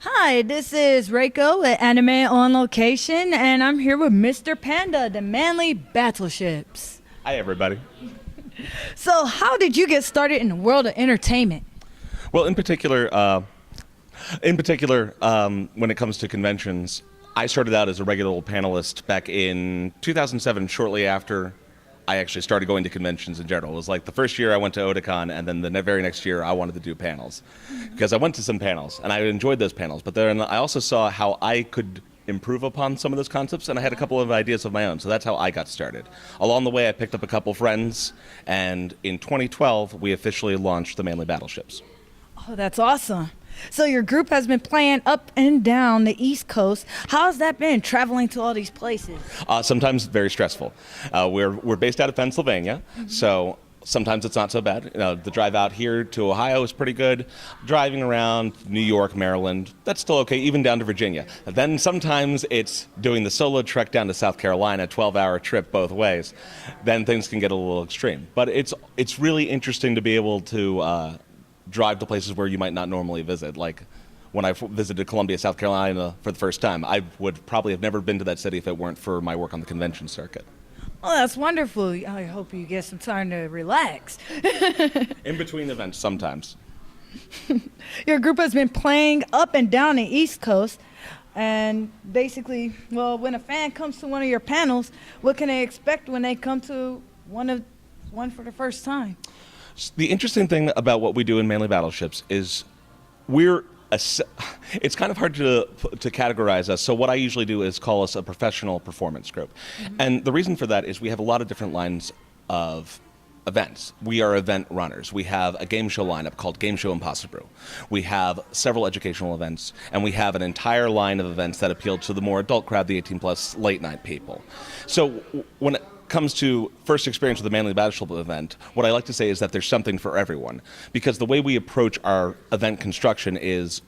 Hi, this is Reiko at Anime on Location, and I'm here with Mr. Panda, the manly Battleships. Hi, everybody. So, how did you get started in the world of entertainment? Well, when it comes to conventions, I started out as a regular old panelist back in 2007, shortly after I actually started going to conventions in general. It was like the first year I went to Otakon, and then the very next year I wanted to do panels. Because I went to some panels, and I enjoyed those panels, but then I also saw how I could improve upon some of those concepts, and I had a couple of ideas of my own, so that's how I got started. Along the way, I picked up a couple friends, and in 2012, we officially launched the Manly Battleships. Oh, that's awesome. So, your group has been playing up and down the East Coast. How's that been, traveling to all these places? Sometimes very stressful. We're based out of Pennsylvania, so sometimes it's not so bad. The drive out here to Ohio is pretty good. Driving around New York, Maryland, that's still okay, even down to Virginia. Then sometimes it's doing the solo trek down to South Carolina, 12-hour trip both ways. Then things can get a little extreme. But it's really interesting to be able to drive to places where you might not normally visit. Like when I visited Columbia, South Carolina for the first time, I would probably have never been to that city if it weren't for my work on the convention circuit. Oh, that's wonderful. I hope you get some time to relax. In between events, sometimes. Your group has been playing up and down the East Coast. And basically, well, when a fan comes to one of your panels, what can they expect when they come to one for the first time? The interesting thing about what we do in Manly Battleships is it's kind of hard to categorize us. So what I usually do is call us a professional performance group. And the reason for that is we have a lot of different lines of events. We are event runners. We have a game show lineup called Game Show Impossible. We have several educational events, and we have an entire line of events that appeal to the more adult crowd, the 18 plus late night people. So when it comes to first experience with the Manly Battleship event, what I like to say is that there's something for everyone, because the way we approach our event construction is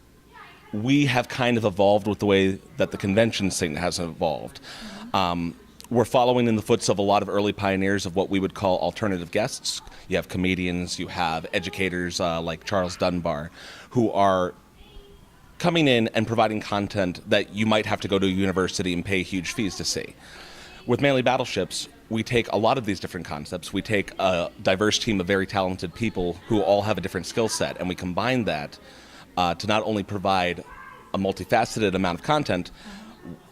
we have kind of evolved with the way that the convention scene has evolved. We're following in the footsteps of a lot of early pioneers of what we would call alternative guests. You have comedians, you have educators like Charles Dunbar, who are coming in and providing content that you might have to go to a university and pay huge fees to see. With Manly Battleships, we take a lot of these different concepts. We take a diverse team of very talented people who all have a different skill set, and we combine that to not only provide a multifaceted amount of content,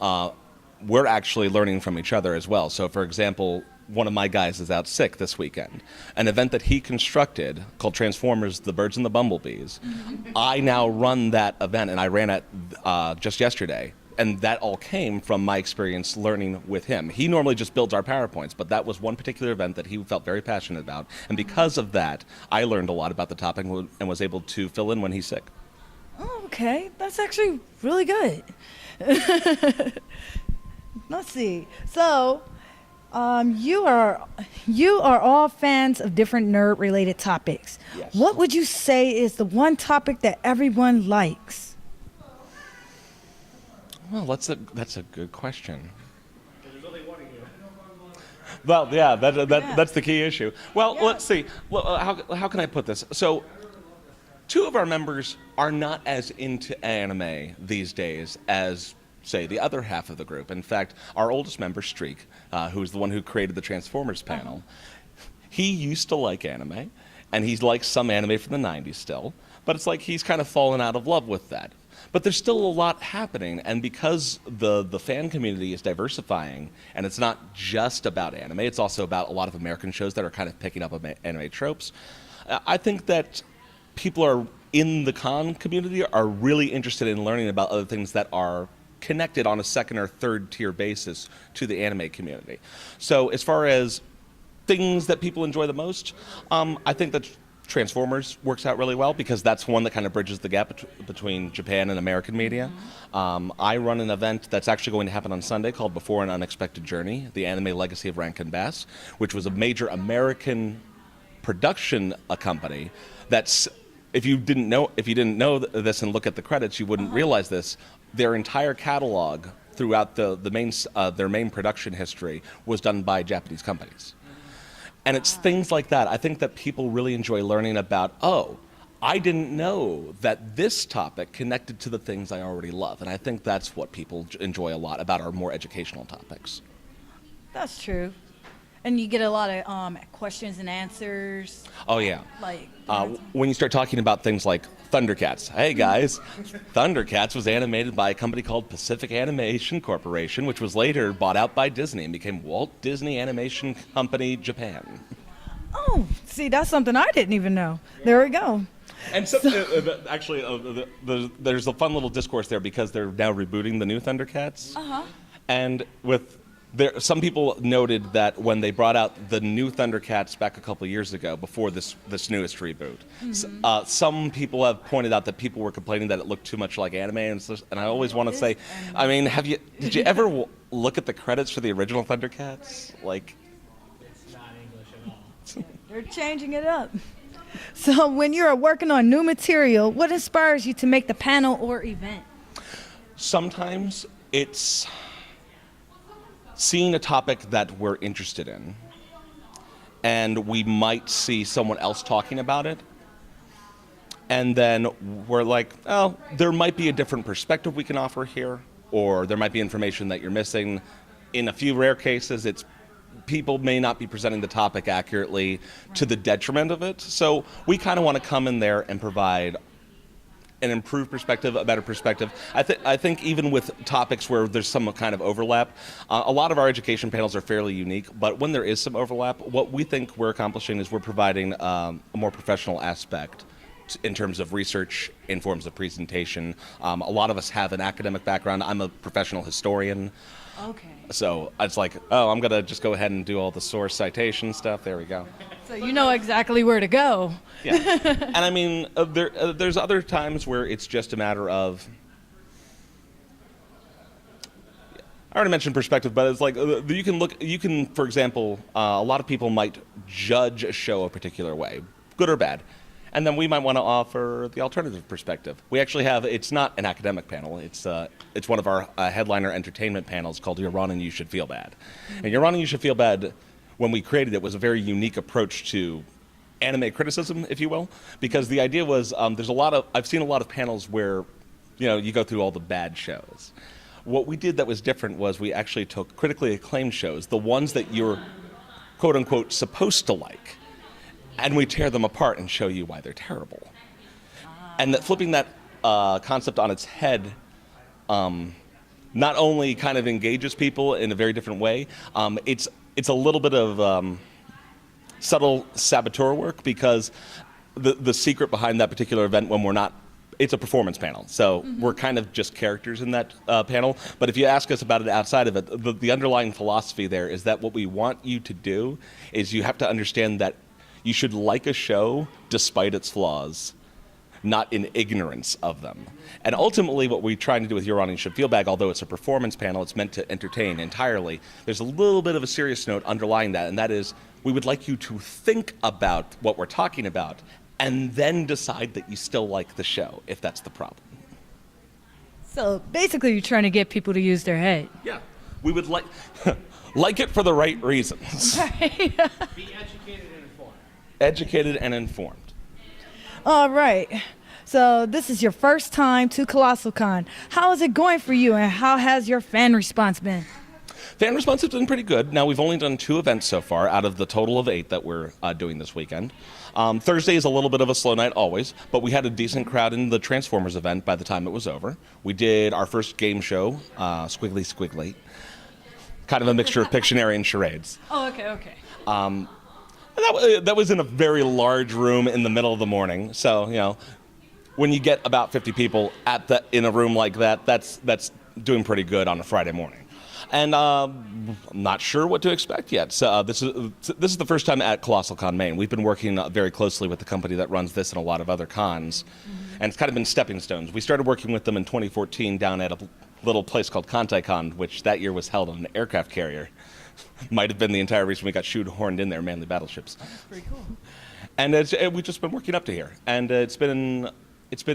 we're actually learning from each other as well. So, for example, one of my guys is out sick this weekend. An event that he constructed called Transformers, The Birds and the Bumblebees. I now run that event, and I ran it just yesterday. And that all came from my experience learning with him. He normally just builds our PowerPoints, but that was one particular event that he felt very passionate about. And because of that, I learned a lot about the topic and was able to fill in when he's sick. Oh, okay. That's actually really good. Let's see. So, you are all fans of different nerd-related topics. Yes. What would you say is the one topic that everyone likes? Well, that's a good question. There's only one here. Well, yeah, that's the key issue. Well, yeah. Let's see. Well, how can I put this? So, two of our members are not as into anime these days as, say, the other half of the group. In fact, our oldest member, Streak, who's the one who created the Transformers panel, he used to like anime, and he likes some anime from the 90s still, but it's like he's kind of fallen out of love with that. But there's still a lot happening, and because the fan community is diversifying, and it's not just about anime, it's also about a lot of American shows that are kind of picking up anime tropes, I think that people are in the con community are really interested in learning about other things that are connected on a second or third tier basis to the anime community. So as far as things that people enjoy the most, I think that Transformers works out really well because that's one that kind of bridges the gap between Japan and American media. I run an event that's actually going to happen on Sunday called Before an Unexpected Journey, the anime legacy of Rankin Bass, which was a major American production company that's, if you didn't know this and look at the credits, you wouldn't realize this. Their entire catalog throughout their main production history was done by Japanese companies. And it's things like that. I think that people really enjoy learning about, I didn't know that this topic connected to the things I already love. And I think that's what people enjoy a lot about our more educational topics. That's true. And you get a lot of questions and answers. Oh, yeah. Like, When you start talking about things like Thundercats. Hey, guys, Thundercats was animated by a company called Pacific Animation Corporation, which was later bought out by Disney and became Walt Disney Animation Company Japan. oh, see, that's something I didn't even know. There we go. And so, actually, there's a fun little discourse there because they're now rebooting the new Thundercats. Uh-huh. And some people noted that when they brought out the new Thundercats back a couple of years ago, before this newest reboot, some people have pointed out that people were complaining that it looked too much like anime, and I always want to say, I mean, did you ever look at the credits for the original Thundercats? Like, It's not English at all. They're changing it up. So when you're working on new material, what inspires you to make the panel or event? sometimes it's seeing a topic that we're interested in, and we might see someone else talking about it, and then we're like, oh, there might be a different perspective we can offer here, or there might be information that you're missing. In a few rare cases, it's people may not be presenting the topic accurately to the detriment of it. So we kind of want to come in there and provide an improved perspective, a better perspective. I think even with topics where there's some kind of overlap, a lot of our education panels are fairly unique, but when there is some overlap, what we think we're accomplishing is we're providing a more professional aspect in terms of research, in forms of presentation. A lot of us have an academic background. I'm a professional historian. Okay. So it's like, oh, I'm going to just go ahead and do all the source citation stuff. There we go. So you know exactly where to go. Yeah. And I mean, there's other times where it's just a matter of, I already mentioned perspective, but it's like you can, for example, a lot of people might judge a show a particular way, good or bad. And then we might want to offer the alternative perspective. We actually have, it's not an academic panel, it's one of our headliner entertainment panels called You're Wrong and You Should Feel Bad. And You're Wrong and You Should Feel Bad, when we created it, was a very unique approach to anime criticism, if you will, because the idea was, I've seen a lot of panels where, you go through all the bad shows. What we did that was different was we actually took critically acclaimed shows, the ones that you're quote unquote supposed to like, and we tear them apart and show you why they're terrible. And that flipping that concept on its head not only kind of engages people in a very different way, it's a little bit of subtle saboteur work, because the secret behind that particular event, when we're not, it's a performance panel, so we're kind of just characters in that panel. But if you ask us about it outside of it, the underlying philosophy there is that what we want you to do is you have to understand that you should like a show despite its flaws, not in ignorance of them. And ultimately what we're trying to do with Your Wrong and You Should Feel Bad, although it's a performance panel, it's meant to entertain entirely, there's a little bit of a serious note underlying that, and that is we would like you to think about what we're talking about and then decide that you still like the show, if that's the problem. So basically you're trying to get people to use their head. Yeah, we would like it for the right reasons. Be educated and informed. Educated and informed. All right. So this is your first time to Colossal Con. How is it going for you, and how has your fan response been? Fan response has been pretty good. Now, we've only done 2 events so far out of the total of 8 that we're doing this weekend. Thursday is a little bit of a slow night always, but we had a decent crowd in the Transformers event by the time it was over. We did our first game show, Squiggly Squiggly, kind of a mixture of Pictionary and charades. Oh, okay. And that was in a very large room in the middle of the morning. So, when you get about 50 people in a room like that, that's doing pretty good on a Friday morning. And I'm not sure what to expect yet. So this is the first time at Colossal Con Maine. We've been working very closely with the company that runs this and a lot of other cons, and it's kind of been stepping stones. We started working with them in 2014 down at a little place called Con, which that year was held on an aircraft carrier. Might have been the entire reason we got shoehorned in there, mainly Battleships. That's pretty cool. And we've just been working up to here, and it's been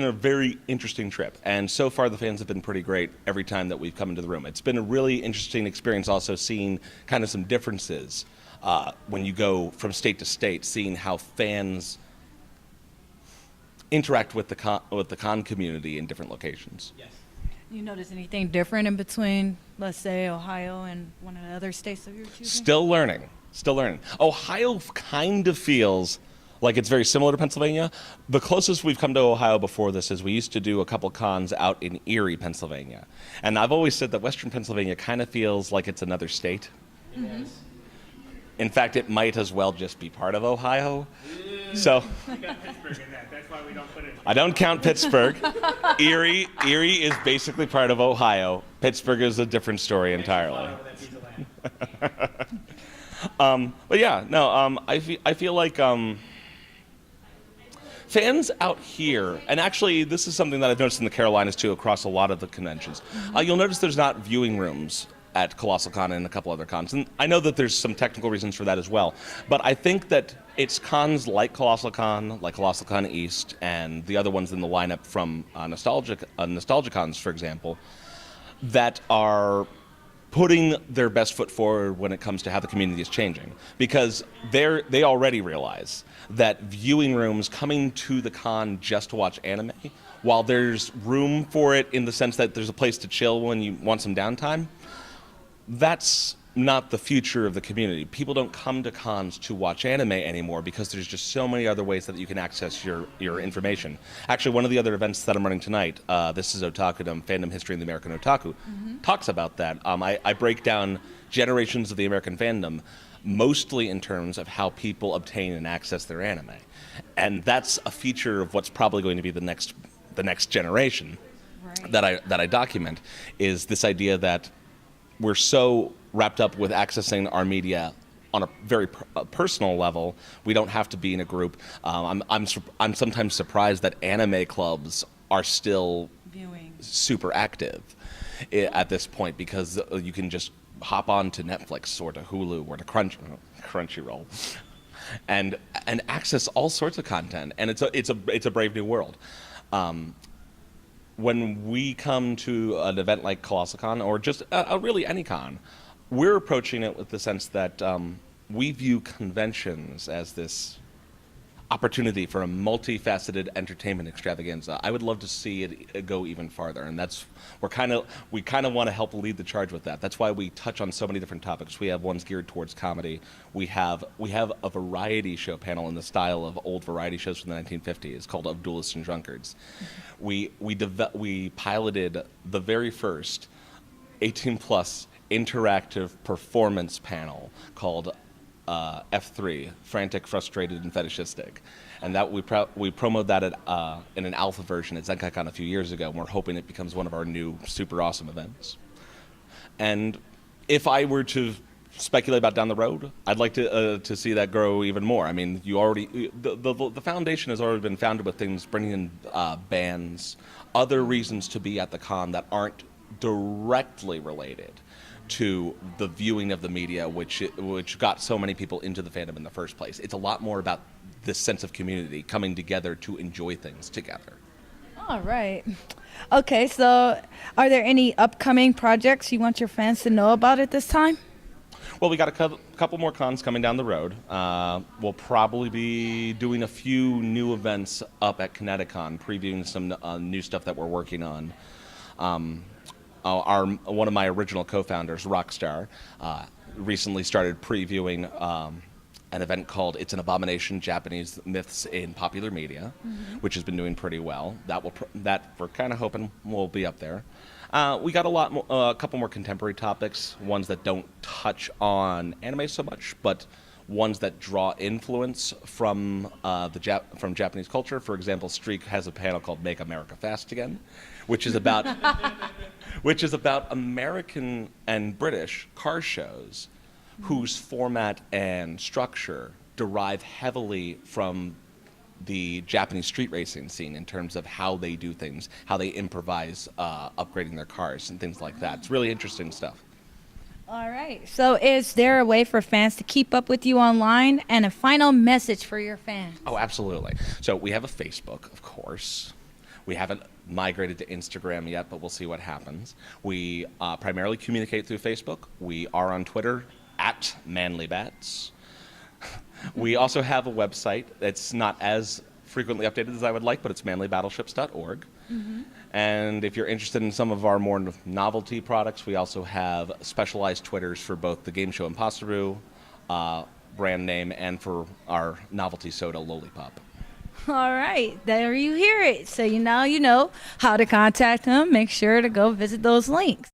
a very interesting trip. And so far, the fans have been pretty great every time that we've come into the room. It's been a really interesting experience, also seeing kind of some differences when you go from state to state, seeing how fans interact with the con community in different locations. Yes. You notice anything different in between, let's say, Ohio and one of the other states of your choosing? Still learning. Still learning. Ohio kind of feels like it's very similar to Pennsylvania. The closest we've come to Ohio before this is we used to do a couple cons out in Erie, Pennsylvania. And I've always said that Western Pennsylvania kind of feels like it's another state. It is. In fact, it might as well just be part of Ohio. So We got Pittsburgh in that. That's why we don't put it. I don't count Pittsburgh. Erie is basically part of Ohio. Pittsburgh is a different story entirely. Over that piece of land. But yeah, no, I feel like fans out here, and actually this is something that I've noticed in the Carolinas too across a lot of the conventions. You'll notice there's not viewing rooms at Colossal Con and a couple other cons. And I know that there's some technical reasons for that as well. But I think that it's cons like Colossal Con East, and the other ones in the lineup from Nostalgia Cons, for example, that are putting their best foot forward when it comes to how the community is changing. Because they already realize that viewing rooms coming to the con just to watch anime, while there's room for it in the sense that there's a place to chill when you want some downtime, that's not the future of the community. People don't come to cons to watch anime anymore because there's just so many other ways that you can access your information. Actually, one of the other events that I'm running tonight, this is Otakudom, Fandom History in the American Otaku, talks about that. I break down generations of the American fandom, mostly in terms of how people obtain and access their anime. And that's a feature of what's probably going to be the next generation that I document, is this idea that we're so wrapped up with accessing our media on a very personal level. We don't have to be in a group. I'm sometimes surprised that anime clubs are still Viewing. super active at this point, because you can just hop on to Netflix or to Hulu or to Crunchyroll and access all sorts of content. And it's a brave new world. When we come to an event like Colossal Con, or just really any con, we're approaching it with the sense that we view conventions as this opportunity for a multifaceted entertainment extravaganza. I would love to see it go even farther, and we kind of want to help lead the charge with that. That's why we touch on so many different topics. We have ones geared towards comedy. We have a variety show panel in the style of old variety shows from the 1950s called Of Duelists and Drunkards. We piloted the very first 18+ interactive performance panel called F3, Frantic, Frustrated, and Fetishistic. And that we promoted that in an alpha version at ZenkaiCon a few years ago, and we're hoping it becomes one of our new super awesome events. And if I were to speculate about down the road, I'd like to see that grow even more. I mean, the foundation has already been founded with things, bringing in bands, other reasons to be at the con that aren't directly related to the viewing of the media, which got so many people into the fandom in the first place. It's a lot more about this sense of community coming together to enjoy things together. All right. Okay, so are there any upcoming projects you want your fans to know about at this time? Well, we got a couple more cons coming down the road. We'll probably be doing a few new events up at Kineticon, previewing some new stuff that we're working on. One of my original co-founders, Rockstar, recently started previewing an event called It's an Abomination, Japanese Myths in Popular Media, which has been doing pretty well. That we're kind of hoping will be up there. We got a couple more contemporary topics, ones that don't touch on anime so much, but ones that draw influence from from Japanese culture. For example, Streak has a panel called Make America Fast Again, which is about American and British car shows whose format and structure derive heavily from the Japanese street racing scene in terms of how they do things, how they improvise upgrading their cars and things like that. It's really interesting stuff. All right. So is there a way for fans to keep up with you online, and a final message for your fans? Oh, absolutely. So we have a Facebook, of course. We haven't migrated to Instagram yet, but we'll see what happens. We primarily communicate through Facebook. We are on Twitter @ManlyBats. We also have a website that's not as frequently updated as I would like, but it's manlybattleships.org. And if you're interested in some of our more novelty products, we also have specialized Twitters for both the game show Imposter Brew brand name and for our novelty soda Lollipop. All right, there you hear it. So now you know how to contact him. Make sure to go visit those links.